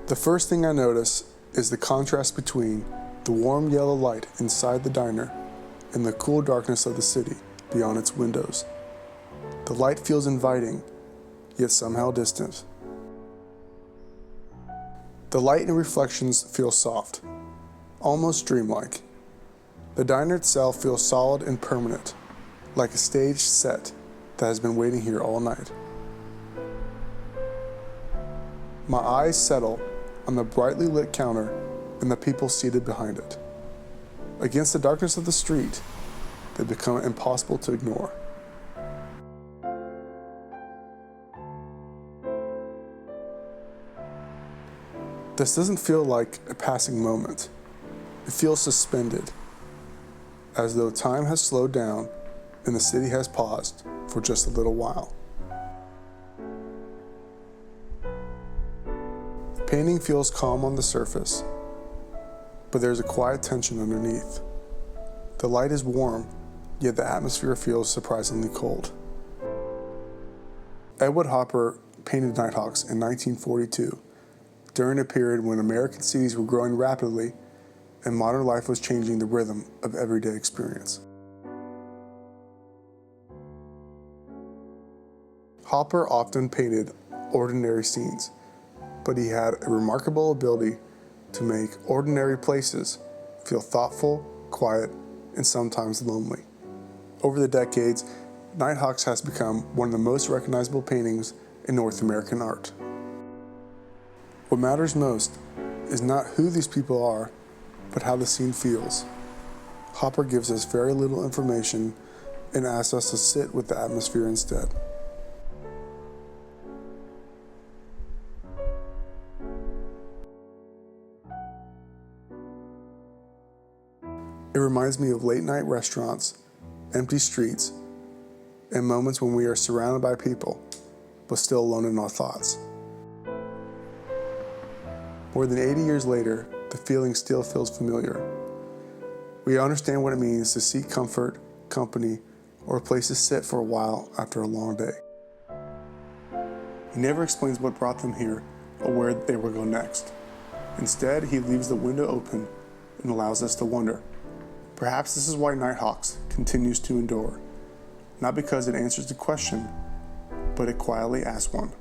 The first thing I notice is the contrast between the warm yellow light inside the diner and the cool darkness of the city beyond its windows. The light feels inviting, yet somehow distant. The light and reflections feel soft, almost dreamlike. The diner itself feels solid and permanent, like a staged set that has been waiting here all night. My eyes settle on the brightly lit counter and the people seated behind it. Against the darkness of the street, they become impossible to ignore. This doesn't feel like a passing moment. It feels suspended, as though time has slowed down and the city has paused for just a little while. The painting feels calm on the surface, but there's a quiet tension underneath. The light is warm, yet the atmosphere feels surprisingly cold. Edward Hopper painted Nighthawks in 1942, during a period when American cities were growing rapidly and modern life was changing the rhythm of everyday experience. Hopper often painted ordinary scenes, but he had a remarkable ability to make ordinary places feel thoughtful, quiet, and sometimes lonely. Over the decades, Nighthawks has become one of the most recognizable paintings in North American art. What matters most is not who these people are, but how the scene feels. Hopper gives us very little information and asks us to sit with the atmosphere instead. It reminds me of late night restaurants, empty streets, and moments when we are surrounded by people, but still alone in our thoughts. More than 80 years later, the feeling still feels familiar. We understand what it means to seek comfort, company, or a place to sit for a while after a long day. He never explains what brought them here or where they will go next. Instead, he leaves the window open and allows us to wonder. Perhaps this is why Nighthawks continues to endure, not because it answers the question, but it quietly asks one.